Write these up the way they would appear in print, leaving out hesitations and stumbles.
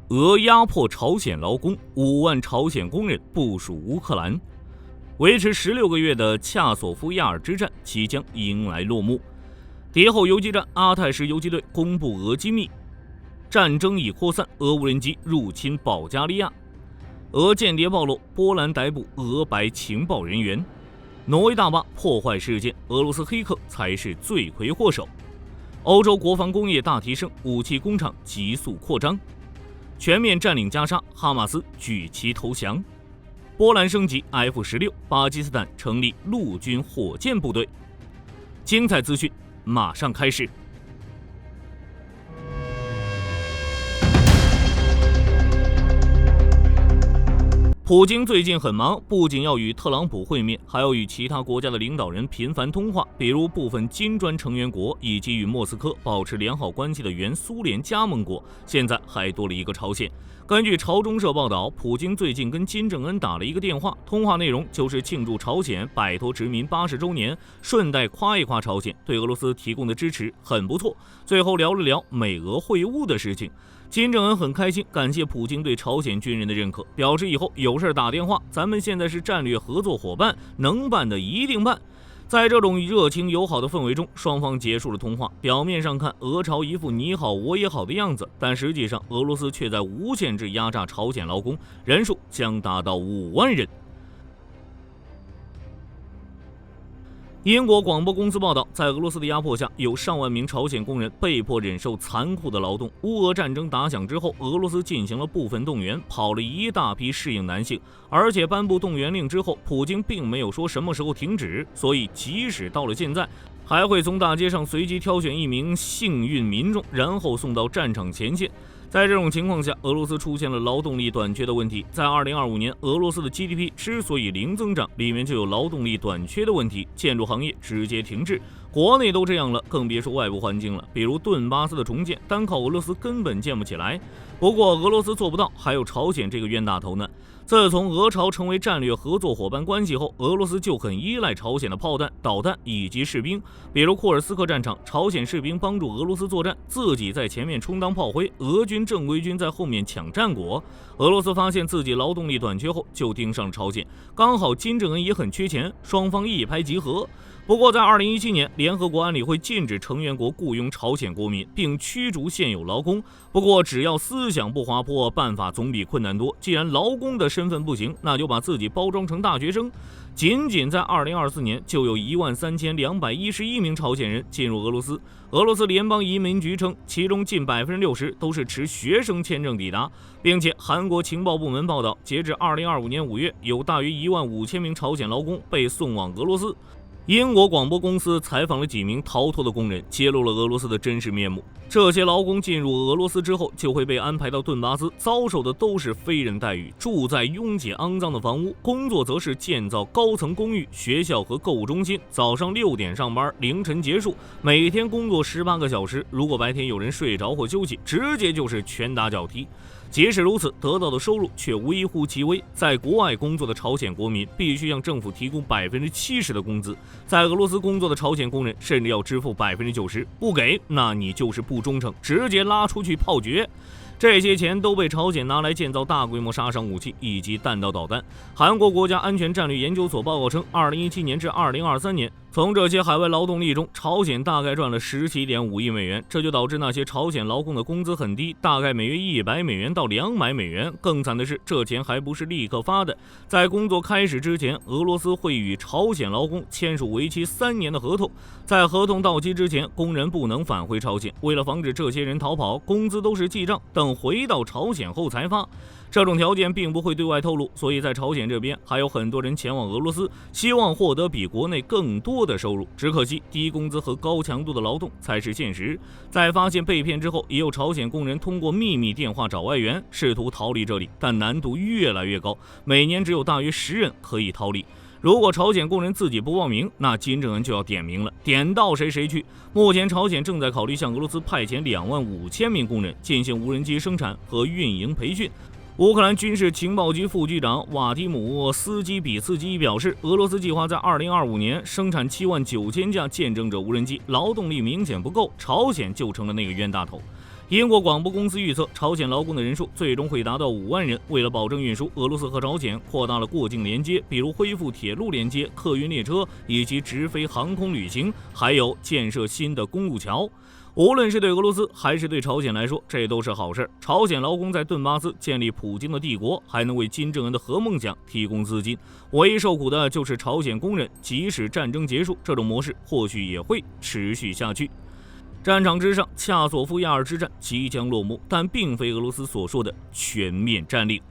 俄压迫朝鲜劳工，5万朝鲜工人部署乌克兰。维持16个月的恰索夫亚尔之战即将迎来落幕。谍后游击战，阿泰什游击队公布俄机密，战争已扩散，俄无人机入侵保加利亚。俄间谍暴露，波兰逮捕俄白情报人员。挪威大坝破坏事件，俄罗斯黑客才是罪魁祸首。欧洲国防工业大提升，武器工厂急速扩张。全面占领加沙，哈马斯举旗投降。波兰升级 F-16，巴基斯坦成立陆军火箭部队。精彩资讯马上开始。普京最近很忙，不仅要与特朗普会面，还要与其他国家的领导人频繁通话，比如部分金砖成员国以及与莫斯科保持良好关系的原苏联加盟国，现在还多了一个朝鲜。根据朝中社报道，普京最近跟金正恩打了一个电话，通话内容就是庆祝朝鲜摆脱殖民80周年，顺带夸一夸朝鲜对俄罗斯提供的支持很不错。最后聊了聊美俄会晤的事情。金正恩很开心，感谢普京对朝鲜军人的认可，表示以后有事打电话，咱们现在是战略合作伙伴，能办的一定办。在这种热情友好的氛围中，双方结束了通话。表面上看，俄朝一副你好我也好的样子，但实际上俄罗斯却在无限制压榨朝鲜劳工，人数将达到5万人。英国广播公司报道，在俄罗斯的压迫下，有上万名朝鲜工人被迫忍受残酷的劳动。乌俄战争打响之后，俄罗斯进行了部分动员，跑了一大批适应男性，而且颁布动员令之后，普京并没有说什么时候停止，所以即使到了现在，还会从大街上随机挑选1名幸运民众，然后送到战场前线。在这种情况下，俄罗斯出现了劳动力短缺的问题。在2025年，俄罗斯的 GDP 之所以零增长，里面就有劳动力短缺的问题，建筑行业直接停滞，国内都这样了，更别说外部环境了。比如顿巴斯的重建，单靠俄罗斯根本建不起来。不过俄罗斯做不到，还有朝鲜这个冤大头呢。自从俄朝成为战略合作伙伴关系后，俄罗斯就很依赖朝鲜的炮弹、导弹以及士兵。比如库尔斯克战场，朝鲜士兵帮助俄罗斯作战，自己在前面充当炮灰，俄军正规军在后面抢战果。俄罗斯发现自己劳动力短缺后，就盯上了朝鲜。刚好金正恩也很缺钱，双方一拍即合。不过在2017年，联合国安理会禁止成员国雇佣朝鲜国民，并驱逐现有劳工。不过只要思想不滑坡，办法总比困难多。既然劳工的身份不行，那就把自己包装成大学生。仅在2024年，就有13211名朝鲜人进入俄罗斯。俄罗斯联邦移民局称，其中近60%都是持学生签证抵达，并且韩国情报部门报道，截至2025年5月，有大约15000名朝鲜劳工被送往俄罗斯。英国广播公司采访了几名逃脱的工人，揭露了俄罗斯的真实面目。这些劳工进入俄罗斯之后，就会被安排到顿巴斯，遭受的都是非人待遇，住在拥挤肮脏的房屋，工作则是建造高层公寓、学校和购物中心。早上6点上班，凌晨结束，每天工作18个小时。如果白天有人睡着或休息，直接就是拳打脚踢。即使如此，得到的收入却微乎其微。在国外工作的朝鲜国民必须向政府提供70%的工资，在俄罗斯工作的朝鲜工人甚至要支付90%，不给，那你就是不忠诚，直接拉出去炮决。这些钱都被朝鲜拿来建造大规模杀伤武器以及弹道导弹。韩国国家安全战略研究所报告称，2017年至2023年，从这些海外劳动力中，朝鲜大概赚了17.5亿美元，这就导致那些朝鲜劳工的工资很低，大概每月100美元到200美元。更惨的是，这钱还不是立刻发的，在工作开始之前，俄罗斯会与朝鲜劳工签署为期3年的合同，在合同到期之前，工人不能返回朝鲜。为了防止这些人逃跑，工资都是记账，等回到朝鲜后才发。这种条件并不会对外透露，所以在朝鲜这边还有很多人前往俄罗斯，希望获得比国内更多的收入。只可惜低工资和高强度的劳动才是现实。在发现被骗之后，也有朝鲜工人通过秘密电话找外援，试图逃离这里，但难度越来越高，每年只有大约10人可以逃离。如果朝鲜工人自己不报名，那金正恩就要点名了，点到谁去。目前朝鲜正在考虑向俄罗斯派遣25000名工人进行无人机生产和运营培训。乌克兰军事情报局副局长瓦迪姆斯基比茨基表示，俄罗斯计划在2025年生产79000架见证者无人机，劳动力明显不够，朝鲜就成了那个冤大头。英国广播公司预测，朝鲜劳工的人数最终会达到5万人。为了保证运输，俄罗斯和朝鲜扩大了过境连接，比如恢复铁路连接、客运列车以及直飞航空旅行，还有建设新的公路桥。无论是对俄罗斯还是对朝鲜来说，这都是好事。朝鲜劳工在顿巴斯建立普京的帝国，还能为金正恩的核梦想提供资金。唯一受苦的就是朝鲜工人，即使战争结束，这种模式或许也会持续下去。战场之上，恰索夫亚尔之战即将落幕，但并非俄罗斯所说的全面占领。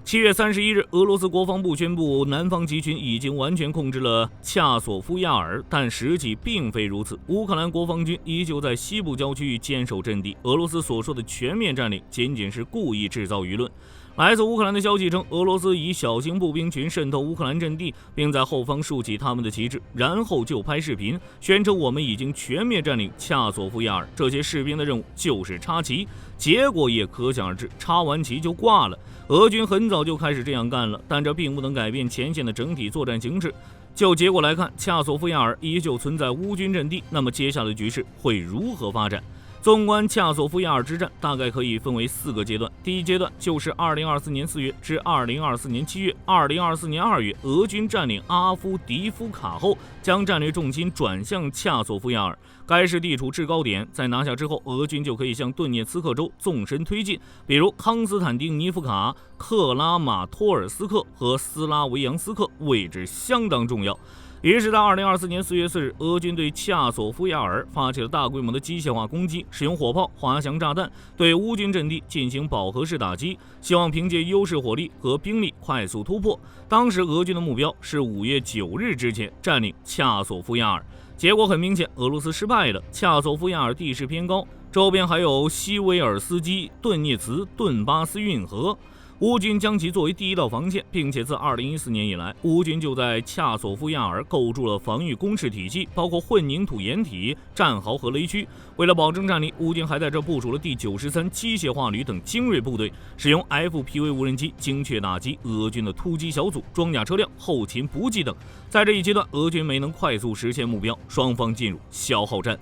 7月31日，俄罗斯国防部宣布，南方集群已经完全控制了恰索夫亚尔，但实际并非如此。乌克兰国防军依旧在西部郊区坚守阵地。俄罗斯所说的全面占领，仅仅是故意制造舆论。来自乌克兰的消息称，俄罗斯以小型步兵群渗透乌克兰阵地，并在后方竖起他们的旗帜，然后就拍视频，宣称我们已经全面占领恰索夫亚尔。这些士兵的任务就是插旗，结果也可想而知，插完旗就挂了。俄军很早就开始这样干了，但这并不能改变前线的整体作战形势。就结果来看，恰索夫亚尔依旧存在乌军阵地，那么接下来的局势会如何发展？纵观恰索夫亚尔之战，大概可以分为4个阶段。第一阶段就是2024年4月至2024年7月，2024年2月，俄军占领阿夫迪夫卡后，将战略重心转向恰索夫亚尔。该市地处制高点，在拿下之后，俄军就可以向顿涅茨克州纵深推进，比如康斯坦丁尼夫卡、克拉马托尔斯克和斯拉维扬斯克，位置相当重要。于是，在2024年4月4日，俄军对恰索夫亚尔发起了大规模的机械化攻击，使用火炮、滑翔炸弹对乌军阵地进行饱和式打击，希望凭借优势火力和兵力快速突破。当时，俄军的目标是5月9日之前占领恰索夫亚尔。结果很明显，俄罗斯失败了。恰索夫亚尔地势偏高，周边还有西维尔斯基、顿涅茨、顿巴斯运河。乌军将其作为第一道防线，并且自2014年以来，乌军就在恰索夫亚尔构筑了防御工事体系，包括混凝土掩体、战壕和雷区。为了保证战力，乌军还在这部署了第93机械化旅等精锐部队，使用 FPV 无人机精确打击俄军的突击小组、装甲车辆、后勤补给等。在这一阶段，俄军没能快速实现目标，双方进入消耗战。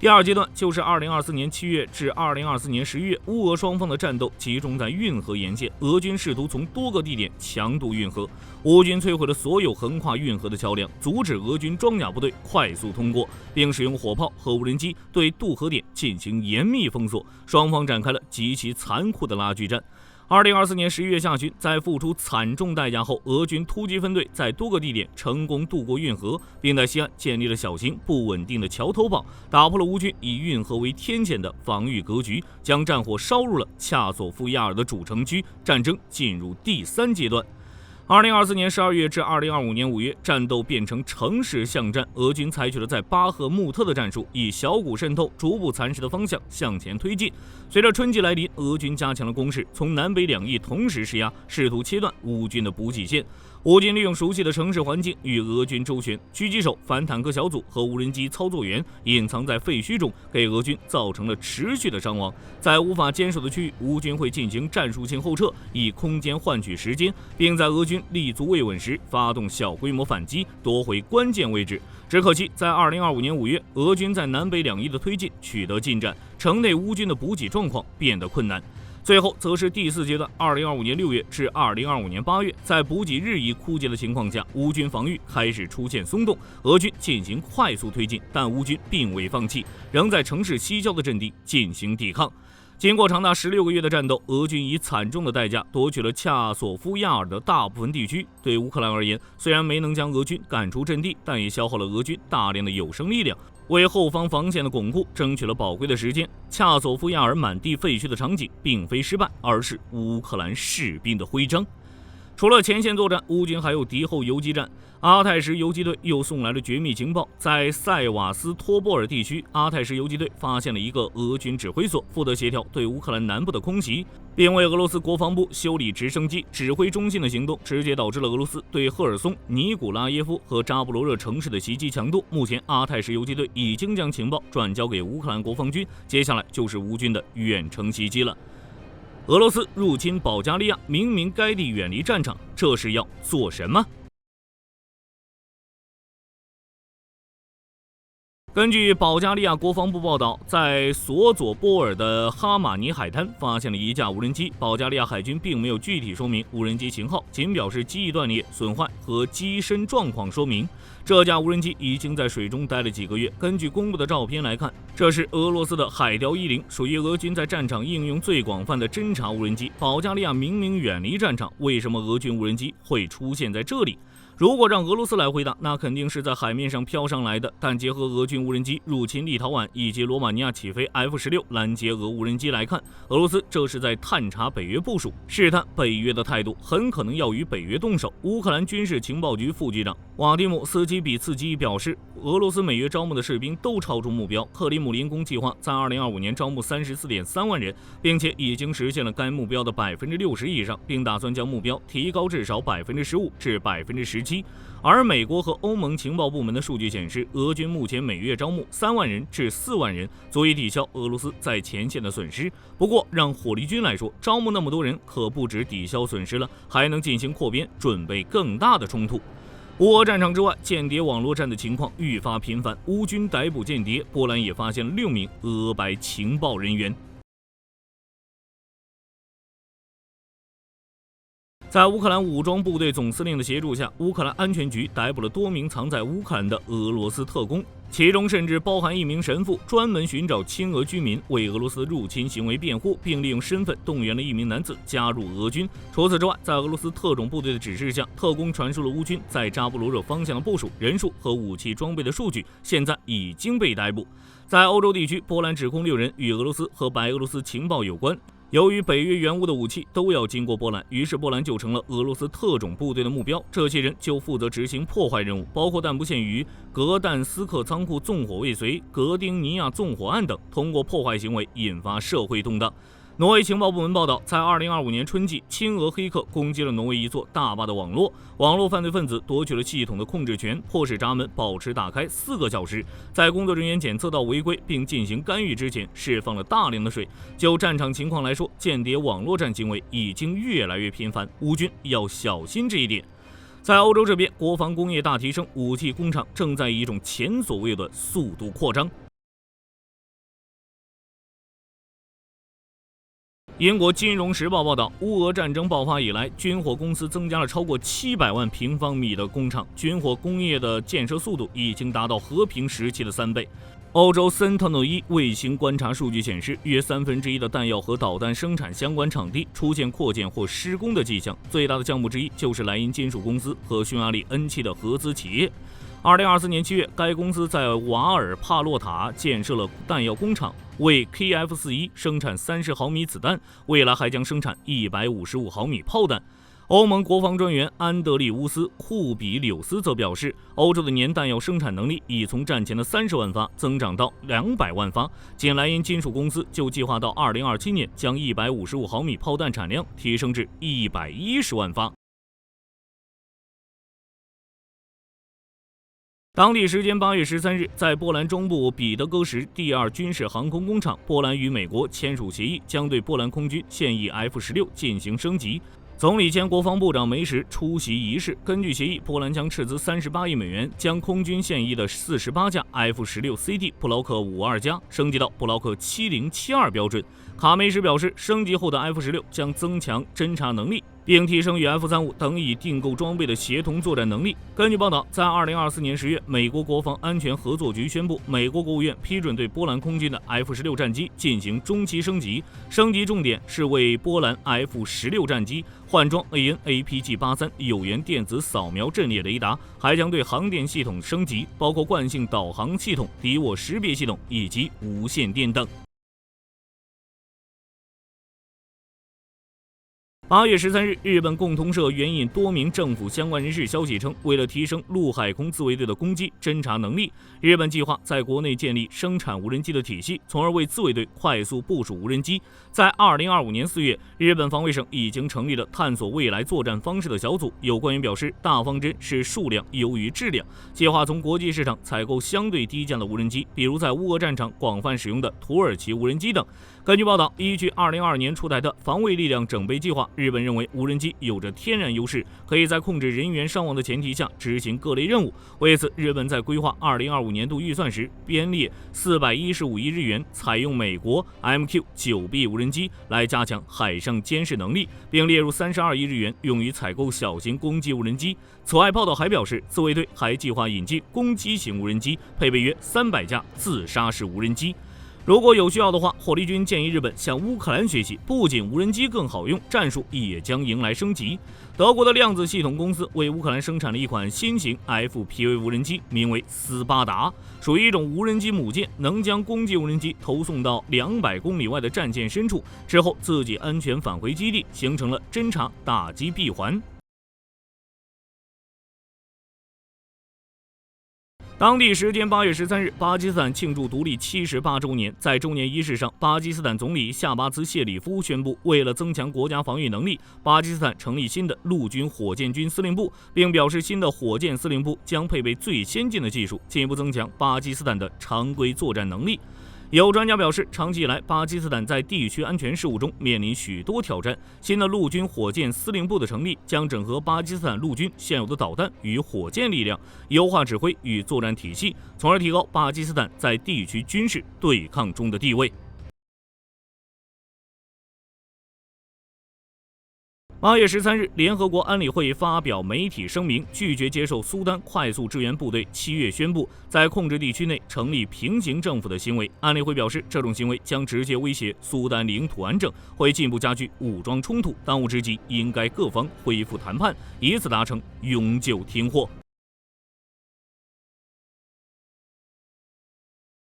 第二阶段就是2024年7月至2024年11月，乌俄双方的战斗集中在运河沿线，俄军试图从多个地点强渡运河，乌军摧毁了所有横跨运河的桥梁，阻止俄军装甲部队快速通过，并使用火炮和无人机对渡河点进行严密封锁，双方展开了极其残酷的拉锯战。2024年11月下旬，在付出惨重代价后，俄军突击分队在多个地点成功渡过运河，并在西岸建立了小型不稳定的桥头堡，打破了乌军以运河为天线的防御格局，将战火烧入了恰索夫亚尔的主城区，战争进入第3阶段。2024年12月至2025年5月，战斗变成城市巷战，俄军采取了在巴赫穆特的战术，以小股渗透、逐步蚕食的方向向前推进。随着春季来临，俄军加强了攻势，从南北两翼同时施压，试图切断乌军的补给线。乌军利用熟悉的城市环境与俄军周旋，狙击手、反坦克小组和无人机操作员隐藏在废墟中，给俄军造成了持续的伤亡。在无法坚守的区域，乌军会进行战术性后撤，以空间换取时间，并在俄军立足未稳时发动小规模反击，夺回关键位置。只可惜，在2025年5月，俄军在南北两翼的推进取得进展，城内乌军的补给状况变得困难。最后则是第4阶段，2025年6月至2025年8月，在补给日益枯竭的情况下，乌军防御开始出现松动，俄军进行快速推进，但乌军并未放弃，仍在城市西郊的阵地进行抵抗。经过长达16个月的战斗，俄军以惨重的代价夺取了恰索夫亚尔的大部分地区。对乌克兰而言，虽然没能将俄军赶出阵地，但也消耗了俄军大量的有生力量，为后方防线的巩固争取了宝贵的时间。恰索夫亚尔满地废墟的场景并非失败，而是乌克兰士兵的徽章。除了前线作战，乌军还有敌后游击战。阿泰什游击队又送来了绝密情报，在塞瓦斯托波尔地区，阿泰什游击队发现了一个俄军指挥所，负责协调对乌克兰南部的空袭，并为俄罗斯国防部修理直升机。指挥中心的行动直接导致了俄罗斯对赫尔松、尼古拉耶夫和扎波罗热城市的袭击强度。目前，阿泰什游击队已经将情报转交给乌克兰国防军，接下来就是乌军的远程袭击了。俄罗斯入侵保加利亚，明明该地远离战场，这是要做什么？根据保加利亚国防部报道，在索佐波尔的哈马尼海滩发现了一架无人机。保加利亚海军并没有具体说明无人机型号，仅表示机翼断裂、损坏和机身状况说明。这架无人机已经在水中待了几个月。根据公布的照片来看，这是俄罗斯的海雕10，属于俄军在战场应用最广泛的侦察无人机。保加利亚明明远离战场，为什么俄军无人机会出现在这里？如果让俄罗斯来回答，那肯定是在海面上飘上来的。但结合俄军无人机入侵立陶宛以及罗马尼亚起飞 F-16拦截俄无人机来看，俄罗斯这是在探查北约部署，试探北约的态度，很可能要与北约动手。乌克兰军事情报局副局长瓦蒂姆斯基比茨基表示，俄罗斯每月招募的士兵都超出目标。克里姆林宫计划在2025年招募34.3万人，并且已经实现了该目标的60%以上，并打算将目标提高至少15%至17%。而美国和欧盟情报部门的数据显示，俄军目前每月招募3万人至4万人，足以抵消俄罗斯在前线的损失。不过，让火力军来说，招募那么多人可不止抵消损失了，还能进行扩编，准备更大的冲突。乌俄战场之外，间谍网络战的情况愈发频繁，乌军逮捕间谍，波兰也发现了6名俄白情报人员。在乌克兰武装部队总司令的协助下，乌克兰安全局逮捕了多名藏在乌克兰的俄罗斯特工，其中甚至包含一名神父，专门寻找亲俄居民，为俄罗斯入侵行为辩护，并利用身份动员了一名男子加入俄军。除此之外，在俄罗斯特种部队的指示下，特工传输了乌军在扎波罗热方向的部署、人数和武器装备的数据，现在已经被逮捕。在欧洲地区，波兰指控6人与俄罗斯和白俄罗斯情报有关。由于北约援乌的武器都要经过波兰，于是波兰就成了俄罗斯特种部队的目标。这些人就负责执行破坏任务，包括但不限于格但斯克仓库纵火未遂、格丁尼亚纵火案等，通过破坏行为引发社会动荡。挪威情报部门报道，在2025年春季，亲俄黑客攻击了挪威一座大坝的网络犯罪分子夺取了系统的控制权，迫使闸门保持打开4个小时。在工作人员检测到违规并进行干预之前，释放了大量的水。就战场情况来说，间谍网络战行为已经越来越频繁，乌军要小心这一点。在欧洲这边，国防工业大提升，武器工厂正在以一种前所未有的速度扩张。英国金融时报报道，乌俄战争爆发以来，军火公司增加了超过700万平方米的工厂，军火工业的建设速度已经达到和平时期的3倍。欧洲 Sentinel-1卫星观察数据显示，约1/3的弹药和导弹生产相关场地出现扩建或施工的迹象。最大的项目之一就是莱茵金属公司和匈牙利 N7的合资企业。2024年7月，该公司在瓦尔帕洛塔建设了弹药工厂，为 KF-41生产30毫米子弹，未来还将生产155毫米炮弹。欧盟国防专员安德利乌斯·库比柳斯则表示，欧洲的年弹药生产能力已从战前的30万发增长到200万发。仅莱茵金属公司就计划到2027年将155毫米炮弹产量提升至110万发。当地时间8月13日，在波兰中部彼得戈什第2军事航空工厂，波兰与美国签署协议，将对波兰空军现役 F-16进行升级。总理兼国防部长梅什出席仪式。根据协议，波兰将斥资38亿美元，将空军现役的48架 F-16CD 布劳克52加升级到布劳克7072标准。卡梅什表示，升级后的 F-16将增强侦察能力，并提升与 F-35等已订购装备的协同作战能力。根据报道，在2024年10月，美国国防安全合作局宣布，美国国务院批准对波兰空军的 F-16战机进行中期升级，升级重点是为波兰 F-16战机换装 AN/APG-83 有源电子扫描阵列雷达，还将对航电系统升级，包括惯性导航系统、敌我识别系统以及无线电等。8月13日，日本共同社援引多名政府相关人士消息称，为了提升陆海空自卫队的攻击侦察能力，日本计划在国内建立生产无人机的体系，从而为自卫队快速部署无人机。在2025年4月，日本防卫省已经成立了探索未来作战方式的小组。有官员表示，大方针是数量优于质量，计划从国际市场采购相对低价的无人机，比如在乌俄战场广泛使用的土耳其无人机等。根据报道，依据2022年出台的防卫力量整备计划，日本认为无人机有着天然优势，可以在控制人员伤亡的前提下执行各类任务。为此，日本在规划2025年度预算时，编列415亿日元，采用美国 MQ-9B 无人机来加强海上监视能力，并列入32亿日元用于采购小型攻击无人机。此外，报道还表示，自卫队还计划引进攻击型无人机，配备约300架自杀式无人机。如果有需要的话，火力军建议日本向乌克兰学习，不仅无人机更好用，战术也将迎来升级。德国的量子系统公司为乌克兰生产了一款新型 FPV 无人机，名为斯巴达，属于一种无人机母舰，能将攻击无人机投送到200公里外的战舰深处，之后自己安全返回基地，形成了侦察打击闭环。当地时间8月13日，巴基斯坦庆祝独立78周年。在周年仪式上，巴基斯坦总理夏巴兹谢里夫宣布，为了增强国家防御能力，巴基斯坦成立新的陆军火箭军司令部，并表示新的火箭司令部将配备最先进的技术，进一步增强巴基斯坦的常规作战能力。有专家表示，长期以来，巴基斯坦在地区安全事务中面临许多挑战。新的陆军火箭司令部的成立将整合巴基斯坦陆军现有的导弹与火箭力量，优化指挥与作战体系，从而提高巴基斯坦在地区军事对抗中的地位。8月13日，联合国安理会发表媒体声明，拒绝接受苏丹快速支援部队7月宣布在控制地区内成立平行政府的行为。安理会表示，这种行为将直接威胁苏丹领土安政，会进一步加剧武装冲突。当务之急应该各方恢复谈判，以此达成永久停火。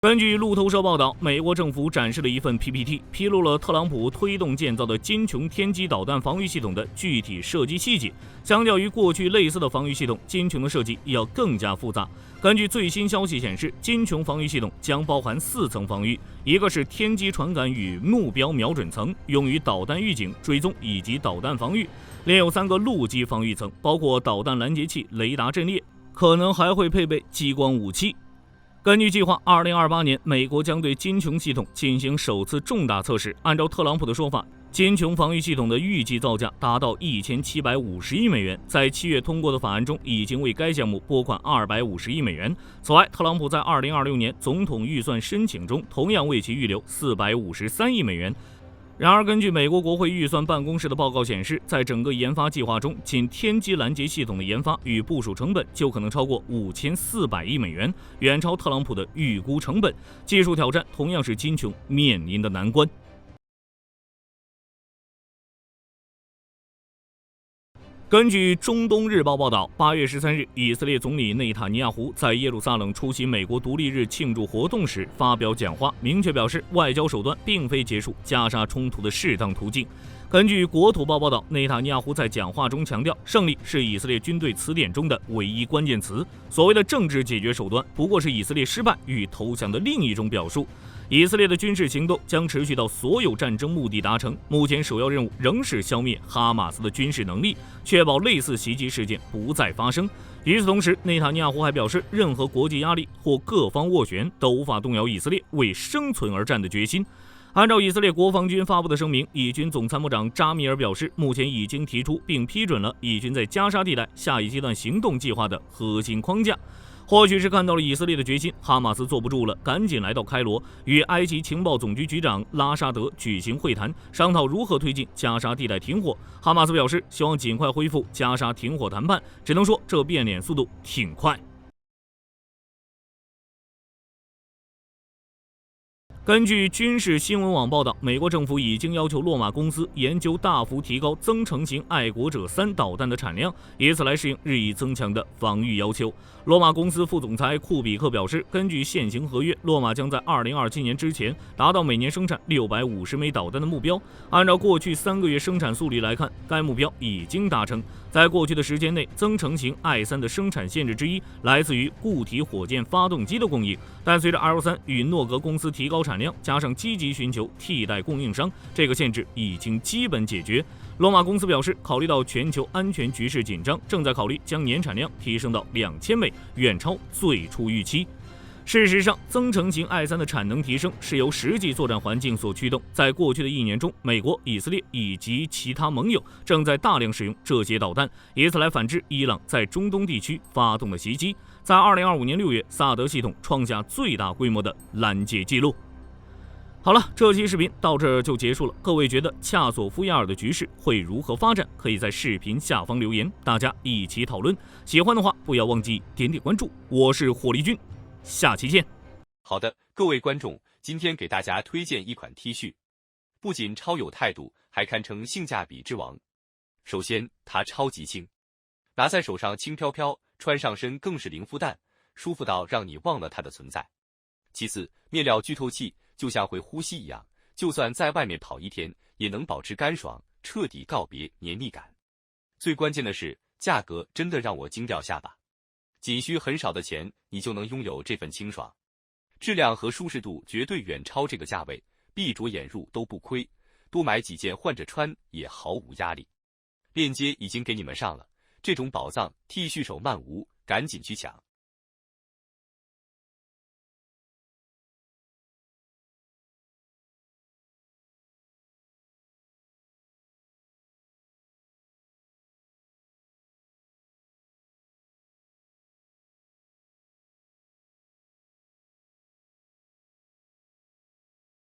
根据路透社报道，美国政府展示了一份 PPT， 披露了特朗普推动建造的金琼天基导弹防御系统的具体设计细节。相较于过去类似的防御系统，金琼的设计要更加复杂。根据最新消息显示，金琼防御系统将包含4层防御，一个是天基传感与目标瞄准层，用于导弹预警、追踪以及导弹防御；另有3个陆基防御层，包括导弹拦截器、雷达阵列，可能还会配备激光武器。根据计划，2028年美国将对金琼系统进行首次重大测试。按照特朗普的说法，金琼防御系统的预计造价达到1750亿美元，在7月通过的法案中已经为该项目拨款250亿美元。此外，特朗普在2026年总统预算申请中同样为其预留453亿美元。然而，根据美国国会预算办公室的报告显示，在整个研发计划中，仅天基拦截系统的研发与部署成本就可能超过5400亿美元，远超特朗普的预估成本。技术挑战同样是金琼面临的难关。根据中东日报报道，8月13日，以色列总理内塔尼亚胡在耶路撒冷出席美国独立日庆祝活动时发表讲话，明确表示外交手段并非结束加沙冲突的适当途径。根据国土报报道，内塔尼亚胡在讲话中强调，胜利是以色列军队词典中的唯一关键词，所谓的政治解决手段不过是以色列失败与投降的另一种表述。以色列的军事行动将持续到所有战争目的达成。目前首要任务仍是消灭哈马斯的军事能力，确保类似袭击事件不再发生。与此同时，内塔尼亚胡还表示，任何国际压力或各方斡旋都无法动摇以色列为生存而战的决心。按照以色列国防军发布的声明，以军总参谋长扎米尔表示，目前已经提出并批准了以军在加沙地带下一阶段行动计划的核心框架。或许是看到了以色列的决心，哈马斯坐不住了，赶紧来到开罗，与埃及情报总局局长拉沙德举行会谈，商讨如何推进加沙地带停火。哈马斯表示希望尽快恢复加沙停火谈判，只能说这变脸速度挺快。根据军事新闻网报道，美国政府已经要求洛马公司研究大幅提高增程型爱国者3导弹的产量，以此来适应日益增强的防御要求。洛马公司副总裁库比克表示，根据现行合约，洛马将在2027年之前达到每年生产650枚导弹的目标。按照过去3个月生产速率来看，该目标已经达成。在过去的时间内，增程型 I3 的生产限制之一来自于固体火箭发动机的供应，但随着 L3 与诺格公司提高产量，加上积极寻求替代供应商，这个限制已经基本解决。罗马公司表示，考虑到全球安全局势紧张，正在考虑将年产量提升到2000枚，远超最初预期。事实上，增程型 I3的产能提升是由实际作战环境所驱动。在过去的1年中，美国、以色列以及其他盟友正在大量使用这些导弹，以此来反制伊朗在中东地区发动的袭击。在2025年6月，萨德系统创下最大规模的拦截记录。好了，这期视频到这儿就结束了。各位觉得恰索夫亚尔的局势会如何发展？可以在视频下方留言，大家一起讨论。喜欢的话，不要忘记点点关注。我是火力军，下期见。好的，各位观众，今天给大家推荐一款 T 恤，不仅超有态度，还堪称性价比之王。首先，它超级轻，拿在手上轻飘飘，穿上身更是零负担，舒服到让你忘了它的存在。其次，面料具透气，就像会呼吸一样，就算在外面跑1天，也能保持干爽，彻底告别黏腻感。最关键的是，价格真的让我惊掉下巴，仅需很少的钱，你就能拥有这份清爽。质量和舒适度绝对远超这个价位，闭着眼入都不亏，多买几件换着穿也毫无压力。链接已经给你们上了，这种宝藏 T 恤手慢无，赶紧去抢。